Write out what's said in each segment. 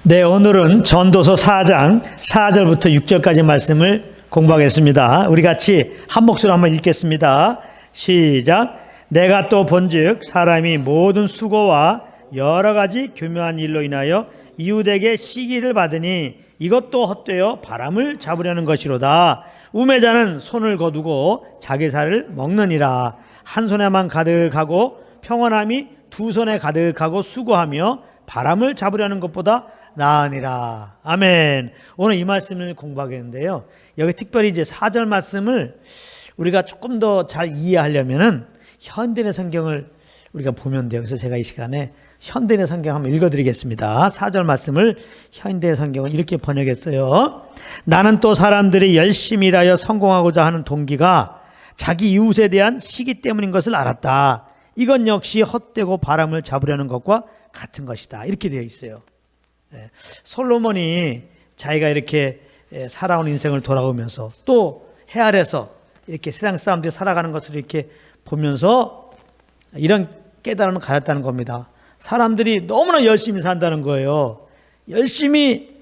네, 오늘은 전도서 4장 4절부터 6절까지 말씀을 공부하겠습니다. 우리 같이 한 목소리로 한번 읽겠습니다. 시작. 내가 또 본즉 사람이 모든 수고와 여러 가지 교묘한 일로 인하여 이웃에게 시기를 받으니 이것도 헛되어 바람을 잡으려는 것이로다. 우매자는 손을 거두고 자기 살을 먹느니라. 한 손에만 가득하고 평안함이 두 손에 가득하고 수고하며 바람을 잡으려는 것보다 나으니라. 아멘. 오늘 이 말씀을 공부하겠는데요. 여기 특별히 이제 4절 말씀을 우리가 조금 더 잘 이해하려면은 현대인의 성경을 우리가 보면 돼요. 그래서 제가 이 시간에 현대인의 성경 한번 읽어드리겠습니다. 4절 말씀을 현대의 성경은 이렇게 번역했어요. 나는 또 사람들이 열심히 일하여 성공하고자 하는 동기가 자기 이웃에 대한 시기 때문인 것을 알았다. 이건 역시 헛되고 바람을 잡으려는 것과 같은 것이다. 이렇게 되어 있어요. 솔로몬이 자기가 이렇게 살아온 인생을 돌아오면서 또 해 아래서 이렇게 세상 사람들이 살아가는 것을 이렇게 보면서 이런 깨달음을 가졌다는 겁니다. 사람들이 너무나 열심히 산다는 거예요. 열심히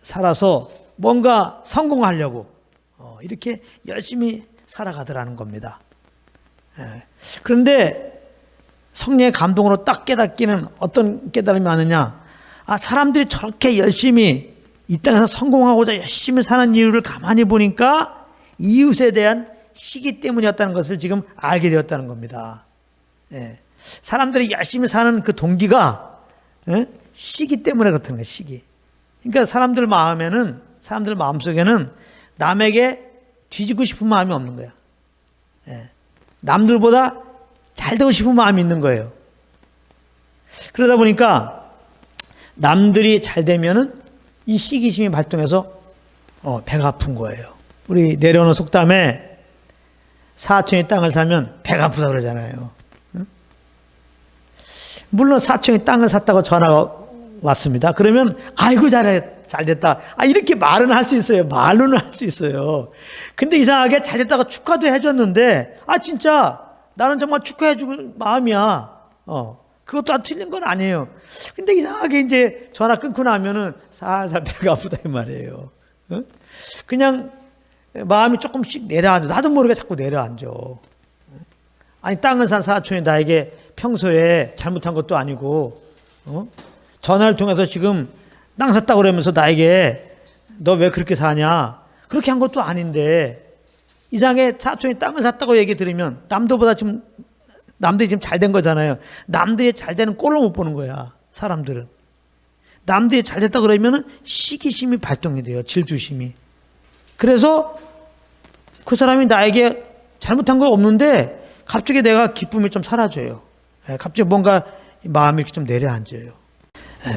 살아서 뭔가 성공하려고 이렇게 열심히 살아가더라는 겁니다. 그런데 성령의 감동으로 딱 깨닫기는 어떤 깨달음이 많으냐? 사람들이 저렇게 열심히 이 땅에서 성공하고자 열심히 사는 이유를 가만히 보니까 이웃에 대한 시기 때문이었다는 것을 지금 알게 되었다는 겁니다. 사람들이 열심히 사는 그 동기가 시기 때문에 그렇다는 거예요. 시기. 그러니까 사람들 마음속에는 남에게 뒤지고 싶은 마음이 없는 거야. 남들보다 잘 되고 싶은 마음이 있는 거예요. 그러다 보니까 남들이 잘 되면은 이 시기심이 발동해서 배가 아픈 거예요. 우리 내려오는 속담에 사촌이 땅을 사면 배가 아프다 그러잖아요. 물론 사촌이 땅을 샀다고 전화가 왔습니다. 그러면 아이고 잘됐다. 이렇게 말은 할 수 있어요. 말로는 할 수 있어요. 근데 이상하게 잘됐다고 축하도 해줬는데 진짜 나는 정말 축하해줄 마음이야. 그것도 틀린 건 아니에요. 근데 이상하게 이제 전화 끊고 나면은 살살 배가 아프다 이 말이에요. 그냥 마음이 조금씩 내려앉아. 나도 모르게 자꾸 내려앉아. 땅을 산 사촌이 나에게 평소에 잘못한 것도 아니고, 전화를 통해서 지금 땅 샀다고 그러면서 나에게 너 왜 그렇게 사냐? 그렇게 한 것도 아닌데, 이상하게 사촌이 땅을 샀다고 얘기 들으면 남들이 지금 잘 된 거잖아요. 남들이 잘 되는 꼴로 못 보는 거야, 사람들은. 남들이 잘 됐다 그러면은 시기심이 발동이 돼요, 질투심이. 그래서 그 사람이 나에게 잘못한 거 없는데 갑자기 내가 기쁨이 좀 사라져요. 갑자기 뭔가 마음이 좀 내려앉아요.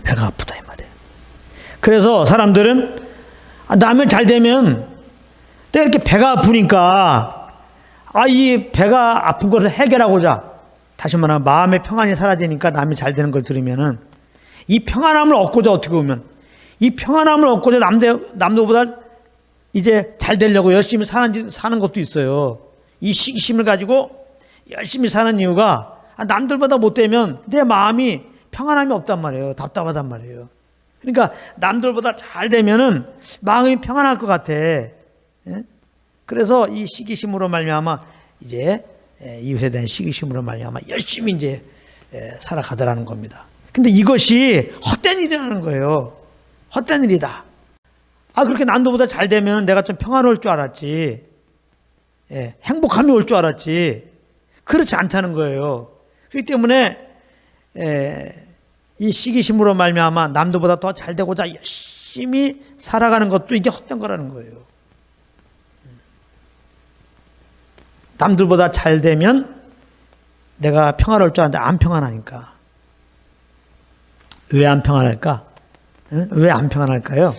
배가 아프다 이 말이에요. 그래서 사람들은 남을 잘 되면 내가 이렇게 배가 아프니까 이 배가 아픈 것을 해결하고자, 다시 말하면 마음의 평안이 사라지니까 남이 잘 되는 걸 들으면은 이 평안함을 얻고자, 어떻게 보면 이 평안함을 얻고자 남들보다 이제 잘 되려고 열심히 사는 것도 있어요. 이 시기심을 가지고 열심히 사는 이유가 남들보다 못 되면 내 마음이 평안함이 없단 말이에요. 답답하단 말이에요. 그러니까 남들보다 잘 되면은 마음이 평안할 것 같아. 그래서 이 시기심으로 말미암아 이제 이웃에 대한 시기심으로 말미암아 열심히 이제 살아가더라는 겁니다. 근데 이것이 헛된 일이라는 거예요. 헛된 일이다. 그렇게 남들보다 잘 되면 내가 좀 평안할 줄 알았지. 행복함이 올 줄 알았지. 그렇지 않다는 거예요. 그렇기 때문에 이 시기심으로 말미암아 남들보다 더 잘 되고자 열심히 살아가는 것도 이게 헛된 거라는 거예요. 남들보다 잘 되면 내가 평안할 줄 알았는데 안 평안하니까. 왜 안 평안할까? 왜 안 평안할까요?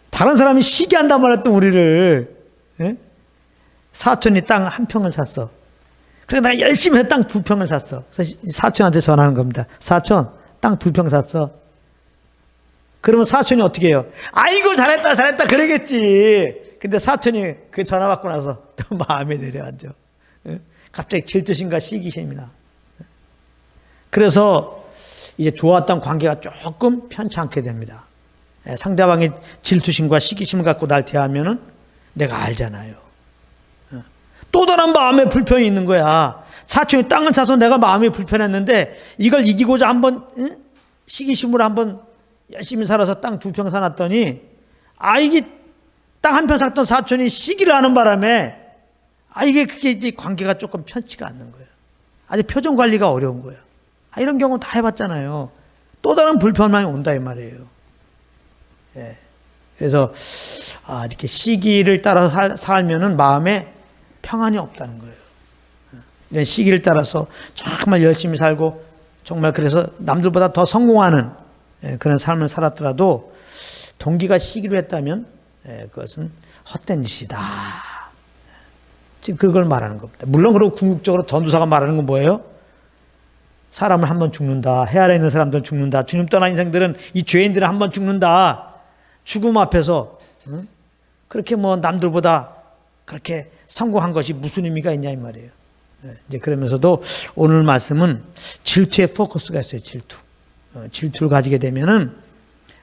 다른 사람이 시기한단 말이야, 또 우리를. 사촌이 땅 한 평을 샀어. 그래, 내가 열심히 해서 땅 2평을 샀어. 그래서 사촌한테 전화하는 겁니다. 사촌, 땅 2평 샀어. 그러면 사촌이 어떻게 해요? 아이고, 잘했다, 그러겠지. 근데 사촌이 그 전화 받고 나서 또 마음에 내려앉아. 갑자기 질투심과 시기심이 나. 그래서 이제 좋았던 관계가 조금 편치 않게 됩니다. 상대방이 질투심과 시기심을 갖고 날 대하면은 내가 알잖아요. 또 다른 마음의 불편이 있는 거야. 사촌이 땅을 사서 내가 마음이 불편했는데 이걸 이기고자 한번 시기심으로 한번 열심히 살아서 땅 2평 사놨더니 이게 땅 1평 살았던 사촌이 시기를 하는 바람에 그게 이제 관계가 조금 편치가 않는 거예요. 아직 표정 관리가 어려운 거예요. 이런 경우 다 해봤잖아요. 또 다른 불편함이 온다 이 말이에요. 예. 그래서 이렇게 시기를 따라서 살면은 마음에 평안이 없다는 거예요. 이런 시기를 따라서 정말 열심히 살고 정말 그래서 남들보다 더 성공하는 그런 삶을 살았더라도 동기가 시기로 했다면 그것은 헛된 짓이다. 지금 그걸 말하는 겁니다. 물론 그리고 궁극적으로 전도사가 말하는 건 뭐예요? 사람을 한번 죽는다. 해 아래 있는 사람들은 죽는다. 주님 떠난 인생들은 이 죄인들은 한번 죽는다. 죽음 앞에서 그렇게 뭐 남들보다 그렇게 성공한 것이 무슨 의미가 있냐 이 말이에요. 이제 그러면서도 오늘 말씀은 질투에 포커스가 있어요. 질투를 가지게 되면은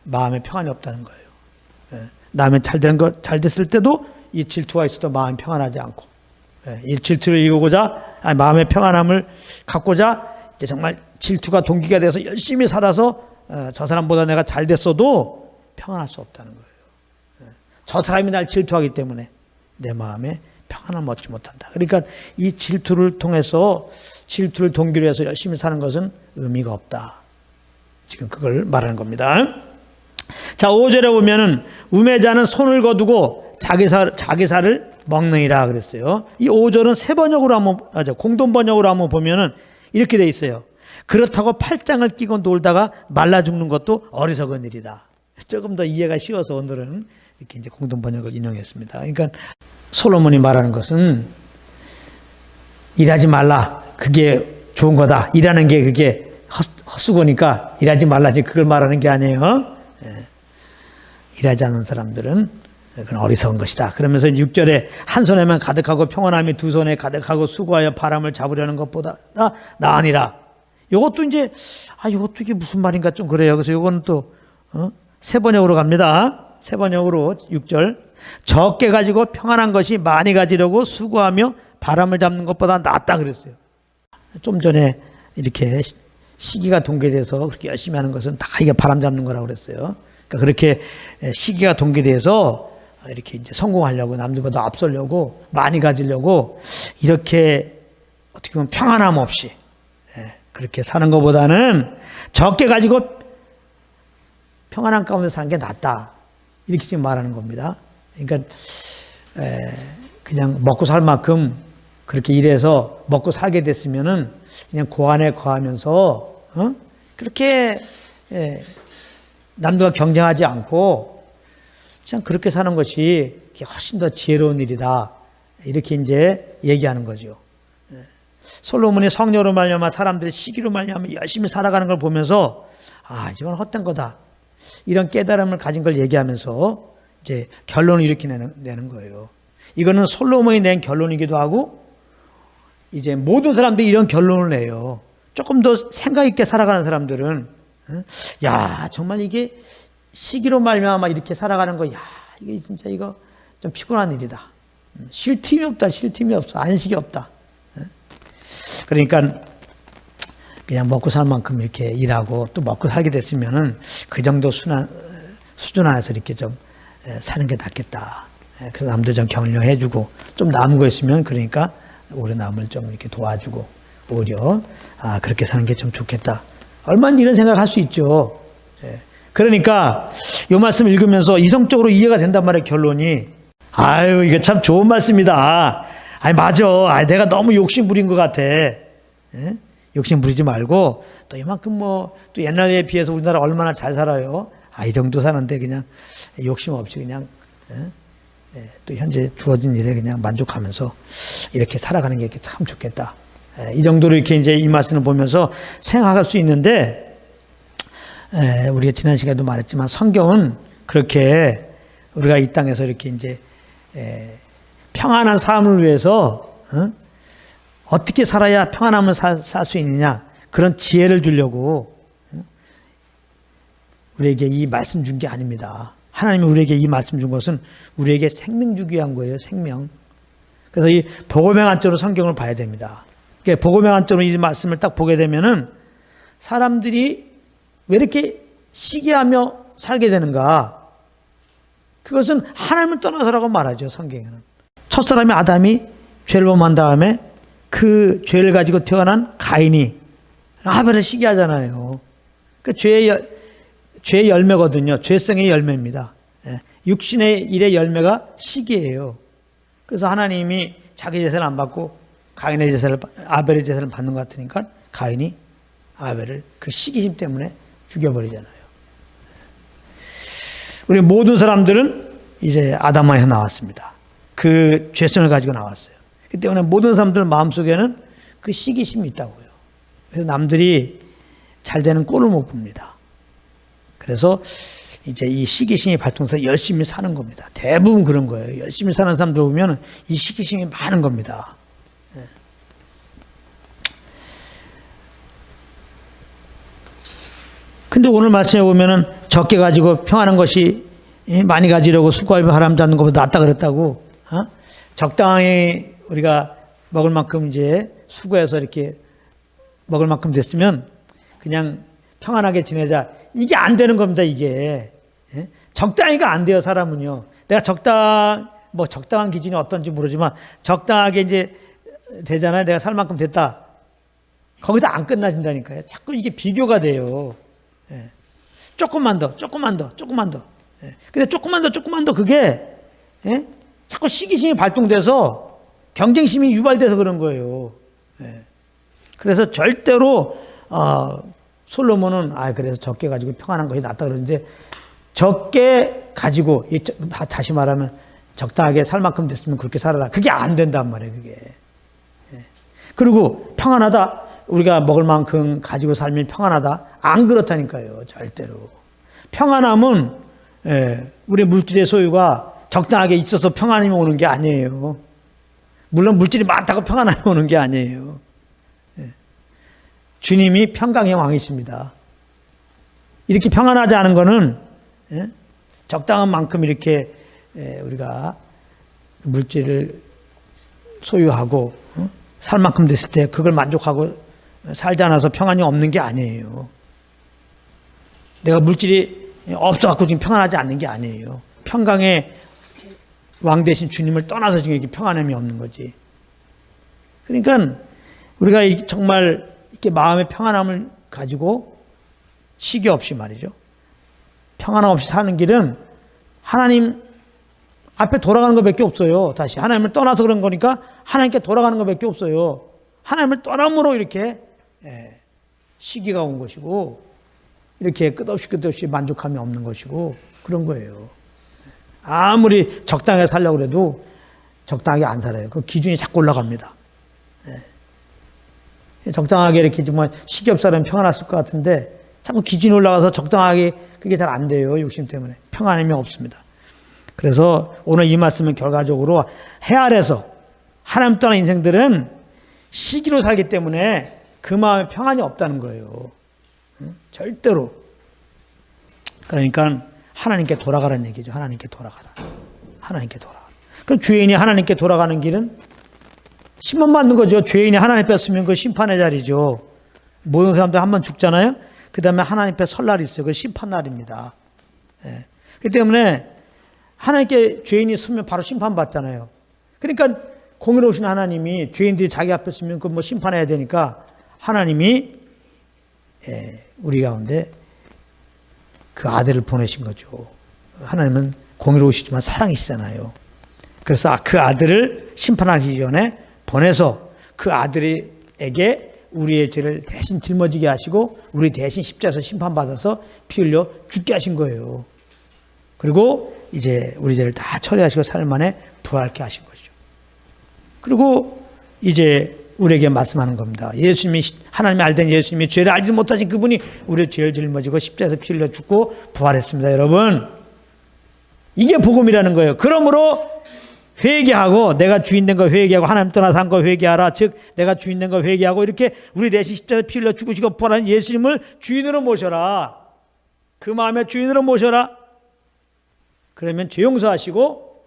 마음에 평안이 없다는 거예요. 남의 잘 됐을 때도 이 질투가 있어도 마음이 평안하지 않고, 이 질투를 이기고자 마음의 평안함을 갖고자 이제 정말 질투가 동기가 돼서 열심히 살아서 저 사람보다 내가 잘 됐어도 평안할 수 없다는 거예요. 저 사람이 날 질투하기 때문에 내 마음에 평안함을 얻지 못한다. 그러니까 이 질투를 통해서 질투를 동기로 해서 열심히 사는 것은 의미가 없다. 지금 그걸 말하는 겁니다. 자, 5절에 보면은 우매자는 손을 거두고 자기 살을 먹느니라 그랬어요. 이 5절은 세 번역으로 한번 공동 번역으로 한번 보면은 이렇게 돼 있어요. 그렇다고 팔짱을 끼고 놀다가 말라 죽는 것도 어리석은 일이다. 조금 더 이해가 쉬워서 오늘은 이렇게 이제 공동 번역을 인용했습니다. 그러니까 솔로몬이 말하는 것은 일하지 말라. 그게 좋은 거다. 일하는 게 그게 헛수고니까 일하지 말라지 그걸 말하는 게 아니에요. 일하지 않는 사람들은 그건 어리석은 것이다. 그러면서 6절에 한 손에만 가득하고 평안함이 두 손에 가득하고 수고하여 바람을 잡으려는 것보다 나으니라. 이것도 이제 이것도 이게 무슨 말인가 좀 그래요. 그래서 이거는 또 세 번역으로 갑니다. 세 번역으로 6절 적게 가지고 평안한 것이 많이 가지려고 수고하며 바람을 잡는 것보다 낫다 그랬어요. 좀 전에 이렇게 시기가 동기돼서 그렇게 열심히 하는 것은 다 이게 바람 잡는 거라고 그랬어요. 그러니까 그렇게 시기가 동기돼서 이렇게 이제 성공하려고 남들보다 앞서려고 많이 가지려고 이렇게 어떻게 보면 평안함 없이 그렇게 사는 것보다는 적게 가지고 평안한 가운데 사는 게 낫다. 이렇게 지금 말하는 겁니다. 그러니까 그냥 먹고 살 만큼 그렇게 일해서 먹고 살게 됐으면은 그냥 고안에 거하면서 그렇게 남들과 경쟁하지 않고 그냥 그렇게 사는 것이 훨씬 더 지혜로운 일이다. 이렇게 이제 얘기하는 거죠. 솔로몬이 성녀로 말미암아 사람들이 시기로 말미암아 열심히 살아가는 걸 보면서 이건 헛된 거다. 이런 깨달음을 가진 걸 얘기하면서 이제 결론을 이렇게 내는 거예요. 이거는 솔로몬이 낸 결론이기도 하고 이제 모든 사람들이 이런 결론을 내요. 조금 더 생각 있게 살아가는 사람들은 정말 이게 시기로 말미암아 이렇게 살아가는 거 이게 진짜 이거 좀 피곤한 일이다. 쉴 틈이 없다. 쉴 틈이 없어. 안식이 없다. 그러니까 그냥 먹고 살 만큼 이렇게 일하고 또 먹고 살게 됐으면은 그 정도 수준 안에서 이렇게 좀 사는 게 낫겠다. 그래서 남도 좀 격려해주고 좀 남은 거 있으면 그러니까 오래 남을 좀 이렇게 도와주고 오히려 그렇게 사는 게 좀 좋겠다. 얼마나 이런 생각을 할 수 있죠. 그러니까 이 말씀 읽으면서 이성적으로 이해가 된단 말이에요. 결론이 이게 참 좋은 말씀이다. 맞아. 내가 너무 욕심 부린 것 같아. 욕심 부리지 말고 또 이만큼 또 옛날에 비해서 우리나라 얼마나 잘 살아요. 이 정도 사는데 그냥 욕심 없이 그냥 또 현재 주어진 일에 그냥 만족하면서 이렇게 살아가는 게 이렇게 참 좋겠다. 이 정도로 이렇게 이제 이 말씀을 보면서 생각할 수 있는데 우리가 지난 시간에도 말했지만 성경은 그렇게 우리가 이 땅에서 이렇게 이제 평안한 삶을 위해서 어떻게 살아야 평안함을 살 수 있느냐 그런 지혜를 주려고 우리에게 이 말씀 준 게 아닙니다. 하나님이 우리에게 이 말씀 준 것은 우리에게 생명 주기 위한 거예요. 생명. 그래서 이 복음의 관점으로 성경을 봐야 됩니다. 복음의 관점으로 이 말씀을 딱 보게 되면은 사람들이 왜 이렇게 시기하며 살게 되는가? 그것은 하나님을 떠나서라고 말하죠. 성경에는. 첫사람이 아담이 죄를 범한 다음에 그 죄를 가지고 태어난 가인이 아벨을 시기하잖아요. 그 죄의 열매거든요. 죄성의 열매입니다. 육신의 일의 열매가 시기예요. 그래서 하나님이 자기 제사를 안 받고 가인의 제사를, 아벨의 제사를 받는 것 같으니까 가인이 아벨을 그 시기심 때문에 죽여버리잖아요. 우리 모든 사람들은 이제 아담에서 나왔습니다. 그 죄성을 가지고 나왔어요. 그 때문에 모든 사람들 마음속에는 그 시기심이 있다고요. 그래서 남들이 잘 되는 꼴을 못 봅니다. 그래서 이제 이 시기심이 발동해서 열심히 사는 겁니다. 대부분 그런 거예요. 열심히 사는 사람들 보면 이 시기심이 많은 겁니다. 근데 오늘 말씀에 보면은 적게 가지고 평안한 것이 많이 가지려고 수고하며 바람 잡는 것보다 낫다 그랬다고. 적당히 우리가 먹을 만큼 이제 수고해서 이렇게 먹을 만큼 됐으면 그냥 평안하게 지내자. 이게 안 되는 겁니다, 이게. 적당히가 안 돼요, 사람은요. 내가 적당한 기준이 어떤지 모르지만 적당하게 이제 되잖아요. 내가 살 만큼 됐다. 거기서 안 끝나진다니까요. 자꾸 이게 비교가 돼요. 조금만 더. 근데 조금만 더 그게 자꾸 시기심이 발동돼서 경쟁심이 유발돼서 그런 거예요. 그래서 절대로 솔로몬은 그래서 적게 가지고 평안한 것이 낫다 그러는데 적게 가지고 다시 말하면 적당하게 살 만큼 됐으면 그렇게 살아라. 그게 안 된단 말이에요. 그게. 그리고 평안하다. 우리가 먹을 만큼 가지고 살면 평안하다. 안 그렇다니까요. 절대로. 평안함은 우리 물질의 소유가 적당하게 있어서 평안함이 오는 게 아니에요. 물론 물질이 많다고 평안함이 오는 게 아니에요. 주님이 평강의 왕이십니다. 이렇게 평안하지 않은 거는 적당한 만큼 이렇게 우리가 물질을 소유하고 살 만큼 됐을 때 그걸 만족하고 살지 않아서 평안이 없는 게 아니에요. 내가 물질이 없어갖고 지금 평안하지 않는 게 아니에요. 평강의 왕 대신 주님을 떠나서 지금 이렇게 평안함이 없는 거지. 그러니까 우리가 정말 이렇게 마음의 평안함을 가지고 시기 없이 말이죠. 평안함 없이 사는 길은 하나님 앞에 돌아가는 것밖에 없어요. 다시 하나님을 떠나서 그런 거니까 하나님께 돌아가는 것밖에 없어요. 하나님을 떠남으로 이렇게 시기가 온 것이고 이렇게 끝없이 만족함이 없는 것이고 그런 거예요. 아무리 적당하게 살려고 해도 적당하게 안 살아요. 그 기준이 자꾸 올라갑니다. 적당하게 이렇게 정말 시기 없사람 평안했을 것 같은데 자꾸 기준이 올라가서 적당하게 그게 잘 안 돼요. 욕심 때문에. 평안함이 없습니다. 그래서 오늘 이 말씀은 결과적으로 해 아래서 하나님 떠난 인생들은 시기로 살기 때문에 그 마음에 평안이 없다는 거예요. 절대로. 그러니까 하나님께 돌아가라는 얘기죠. 하나님께 돌아가라. 하나님께 돌아가라. 그럼 죄인이 하나님께 돌아가는 길은 심판받는 거죠. 죄인이 하나님 뺐으면 그 심판의 자리죠. 모든 사람들 한 번 죽잖아요. 그 다음에 하나님 앞에 설 날이 있어요. 그 심판날입니다. 그렇기 때문에 하나님께 죄인이 서면 바로 심판받잖아요. 그러니까 공의로우신 하나님이 죄인들이 자기 앞에 서면 그 심판해야 되니까 하나님이 우리 가운데 그 아들을 보내신 거죠. 하나님은 공의로우시지만 사랑이시잖아요. 그래서 그 아들을 심판하기 전에 보내서 그 아들에게 우리의 죄를 대신 짊어지게 하시고 우리 대신 십자가에서 심판받아서 피 흘려 죽게 하신 거예요. 그리고 이제 우리 죄를 다 처리하시고 삶 안에 부활케 하신 거죠. 그리고 이제 우리에게 말씀하는 겁니다. 예수님이 하나님이 알던 예수님이 죄를 알지 못하신 그분이 우리의 죄를 짊어지고 십자가에서 피 흘려 죽고 부활했습니다. 여러분 이게 복음이라는 거예요. 그러므로 회개하고 내가 주인 된 거 회개하고 하나님 떠나서 한 거 회개하라. 즉 내가 주인 된 거 회개하고 이렇게 우리 대신 십자가에서 피 흘려 죽으시고 부활한 예수님을 주인으로 모셔라. 그 마음의 주인으로 모셔라. 그러면 죄 용서하시고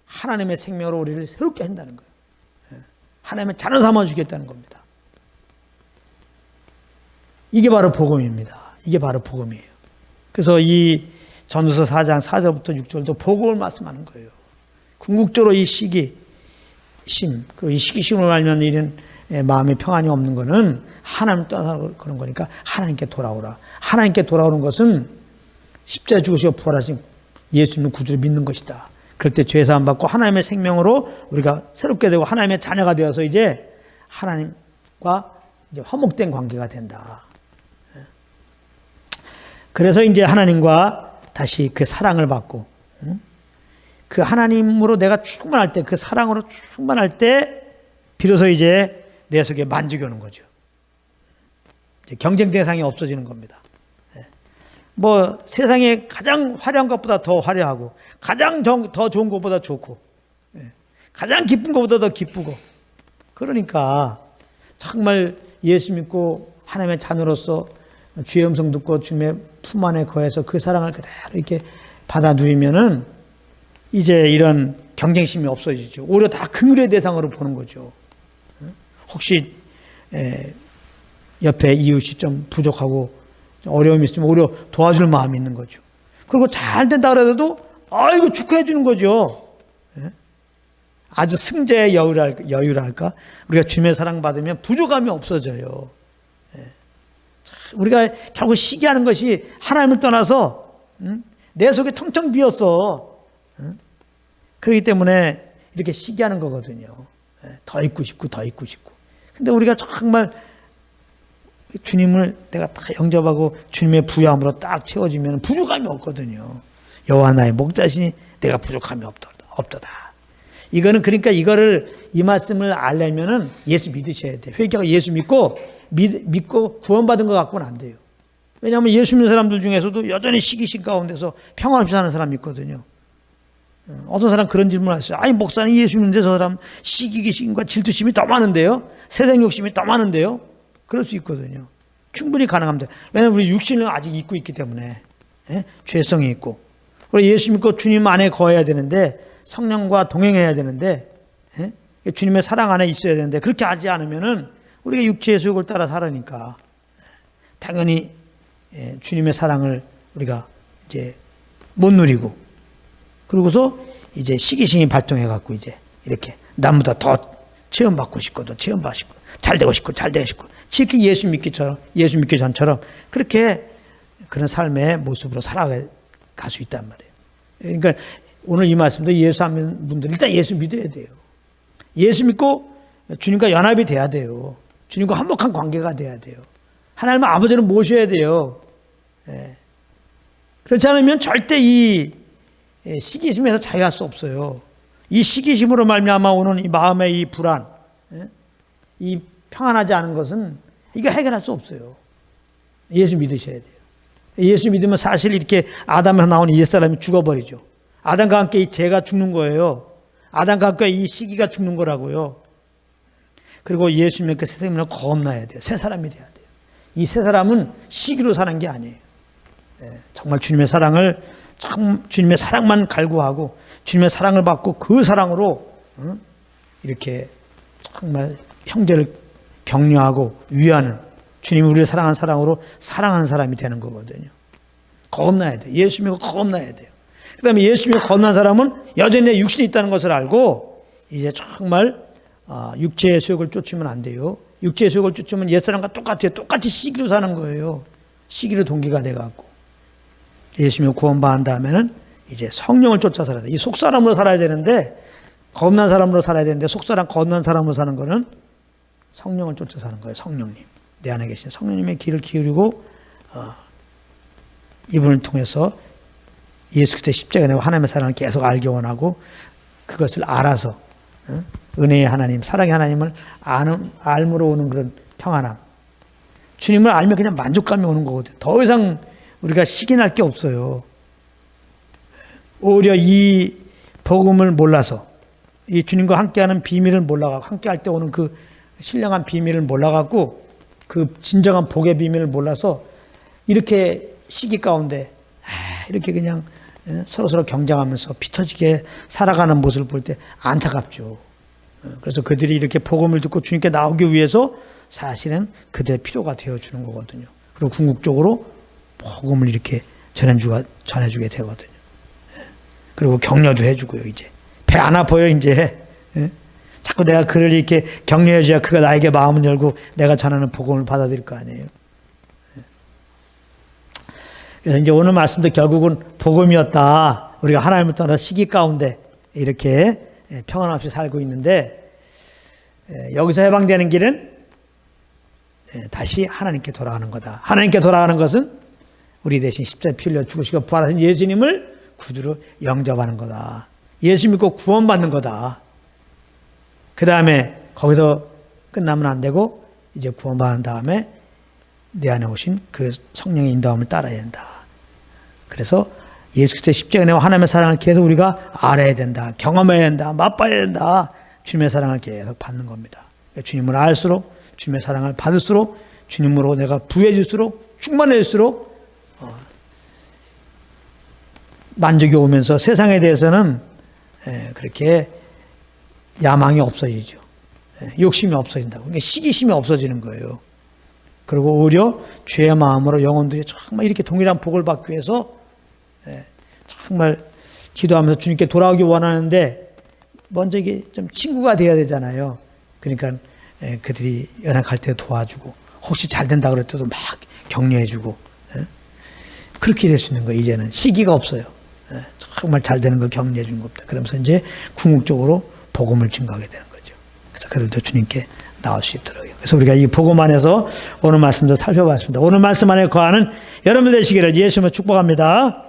하나님의 생명으로 우리를 새롭게 한다는 거예요. 하나님의 자녀 삼아주겠다는 겁니다. 이게 바로 복음입니다. 이게 바로 복음이에요. 그래서 이 전도서 4장 4절부터 6절도 복음을 말씀하는 거예요. 궁극적으로 이 시기심, 이 시기심으로 알면 이런 마음의 평안이 없는 것은 하나님 떠나서 그런 거니까 하나님께 돌아오라. 하나님께 돌아오는 것은 십자가에 죽으시고 부활하신 예수님의 구주를 믿는 것이다. 그럴 때 죄사함 받고 하나님의 생명으로 우리가 새롭게 되고 하나님의 자녀가 되어서 이제 하나님과 이제 화목된 관계가 된다. 그래서 이제 하나님과 다시 그 사랑을 받고 그 하나님으로 내가 충만할 때, 그 사랑으로 충만할 때 비로소 이제 내 속에 만족이 오는 거죠. 이제 경쟁 대상이 없어지는 겁니다. 뭐 세상에 가장 화려한 것보다 더 화려하고 가장 더 좋은 것보다 좋고 가장 기쁜 것보다 더 기쁘고, 그러니까 정말 예수 믿고 하나님의 자녀로서 주의 음성 듣고 주님의 품 안에 거해서 그 사랑을 그대로 이렇게 받아 누리면은 이제 이런 경쟁심이 없어지죠. 오히려 다 긍휼의 대상으로 보는 거죠. 혹시 옆에 이웃이 좀 부족하고 어려움이 있으면 오히려 도와줄 마음이 있는 거죠. 그리고 잘 된다 그래도 아이고 축하해 주는 거죠. 아주 승자의 여유라 할까? 우리가 주님의 사랑 받으면 부족함이 없어져요. 우리가 결국 시기하는 것이 하나님을 떠나서 내 속에 텅텅 비었어. 그렇기 때문에 이렇게 시기하는 거거든요. 더 있고 싶고 더 있고 싶고. 근데 우리가 정말 주님을 내가 다 영접하고 주님의 부여함으로 딱 채워지면 부족함이 없거든요. 여호와 나의 목자시니 내가 부족함이 없도다. 이거는 그러니까 이 말씀을 알려면은 예수 믿으셔야 돼요. 회개하고 예수 믿고 구원받은 것 갖고는 안 돼요. 왜냐하면 예수 믿는 사람들 중에서도 여전히 시기심 가운데서 평안없이 사는 사람이 있거든요. 어떤 사람 그런 질문을 하셨어요. 아니 목사님 예수 믿는데 저 사람 시기심과 질투심이 더 많은데요? 세상 욕심이 더 많은데요? 그럴 수 있거든요. 충분히 가능합니다. 왜냐하면 우리 육신을 아직 잊고 있기 때문에 죄성이 있고, 그리고 예수 믿고 주님 안에 거해야 되는데 성령과 동행해야 되는데 주님의 사랑 안에 있어야 되는데 그렇게 하지 않으면은 우리가 육체의 소욕을 따라 살으니까 당연히 주님의 사랑을 우리가 이제 못 누리고, 그러고서 이제 시기심이 발동해 갖고 이제 이렇게 남보다 더 체험받고 싶고 더 체험받고 싶고 잘 되고 싶고 지극히 예수 믿기 전처럼 그렇게 그런 삶의 모습으로 살아갈 수 있단 말이에요. 그러니까 오늘 이 말씀도 예수 안 믿는 분들 일단 예수 믿어야 돼요. 예수 믿고 주님과 연합이 돼야 돼요. 주님과 화목한 관계가 돼야 돼요. 하나님의 아버지를 모셔야 돼요. 그렇지 않으면 절대 이 시기심에서 자유할 수 없어요. 이 시기심으로 말미암아 오는 이 마음의 이 불안, 이 평안하지 않은 것은 이거 해결할 수 없어요. 예수 믿으셔야 돼요. 예수 믿으면 사실 이렇게 아담에서 나온 옛사람이 죽어버리죠. 아담과 함께 이 죄가 죽는 거예요. 아담과 함께 이 시기가 죽는 거라고요. 그리고 예수 믿고 새 생명을 거듭나야 돼요. 새 사람이 돼야 돼요. 이 새 사람은 시기로 사는 게 아니에요. 정말 주님의 사랑만 갈구하고 주님의 사랑을 받고 그 사랑으로 이렇게 정말 형제를 격려하고 위하는, 주님이 우리를 사랑하는 사랑으로 사랑하는 사람이 되는 거거든요. 거듭나야 돼요. 예수 믿고 거듭나야 돼요. 그 다음에 예수 믿고 거듭난 사람은 여전히 내 육신이 있다는 것을 알고 이제 정말 육체의 소욕을 쫓으면 안 돼요. 육체의 소욕을 쫓으면 옛사람과 똑같아요. 똑같이 시기로 사는 거예요. 시기로 동기가 돼갖고. 예수 믿고 구원받은 다음에는 이제 성령을 쫓아 살아야 돼. 이 속사람으로 살아야 되는데, 거듭난 사람으로 살아야 되는데 속사람 거듭난 사람으로 사는 거는 성령을 쫓아 사는 거예요. 성령님, 내 안에 계신 성령님의 길을 기울이고 이분을 통해서 예수 그리스도의 십자가에 내가 하나님의 사랑을 계속 알기 원하고 그것을 알아서 은혜의 하나님, 사랑의 하나님을 알므로 오는 그런 평안함, 주님을 알면 그냥 만족감이 오는 거거든요. 더 이상 우리가 시기날 게 없어요. 오히려 이 복음을 몰라서, 이 주님과 함께하는 비밀을 몰라가고, 함께할 때 오는 그 신령한 비밀을 몰라가고, 그 진정한 복의 비밀을 몰라서 이렇게 시기 가운데 이렇게 그냥 서로서로 경쟁하면서 피 터지게 살아가는 모습을 볼 때 안타깝죠. 그래서 그들이 이렇게 복음을 듣고 주님께 나오기 위해서 사실은 그들의 필요가 되어주는 거거든요. 그리고 궁극적으로 복음을 이렇게 전해주게 되거든요. 그리고 격려도 해주고요. 이제 배 안 아파요. 이제 자꾸 내가 그를 이렇게 격려해줘야 그가 나에게 마음을 열고 내가 전하는 복음을 받아들일 거 아니에요. 그래서 이제 오늘 말씀도 결국은 복음이었다. 우리가 하나님을 떠나 시기 가운데 이렇게 평안 없이 살고 있는데 여기서 해방되는 길은 다시 하나님께 돌아가는 거다. 하나님께 돌아가는 것은 우리 대신 십자가에 피 흘려 죽으시고 부활하신 예수님을 구주로 영접하는 거다. 예수 믿고 구원받는 거다. 그 다음에 거기서 끝나면 안 되고 이제 구원받은 다음에 내 안에 오신 그 성령의 인도함을 따라야 된다. 그래서 예수 그리스도의 십자가의 은혜와 하나님의 사랑을 계속 우리가 알아야 된다. 경험해야 된다. 맛봐야 된다. 주님의 사랑을 계속 받는 겁니다. 주님을 알수록 주님의 사랑을 받을수록 주님으로 내가 부해질수록 충만해질수록 만족이 오면서 세상에 대해서는 그렇게 야망이 없어지죠. 욕심이 없어진다고. 그러니까 시기심이 없어지는 거예요. 그리고 오히려 죄의 마음으로 영혼들이 정말 이렇게 동일한 복을 받기 위해서 정말 기도하면서 주님께 돌아오기 원하는데 먼저 이게 좀 친구가 돼야 되잖아요. 그러니까 그들이 연약할 때 도와주고 혹시 잘 된다 그럴 때도 막 격려해주고 그렇게 될 수 있는 거예요. 이제는 시기가 없어요. 정말 잘 되는 거 격려해 주는 겁니다. 그러면서 이제 궁극적으로 복음을 증거하게 되는 거죠. 그래서 그들도 주님께 나올 수 있도록. 그래서 우리가 이 복음 안에서 오늘 말씀도 살펴봤습니다. 오늘 말씀 안에 거하는 여러분들 되시기를 예수님으로 축복합니다.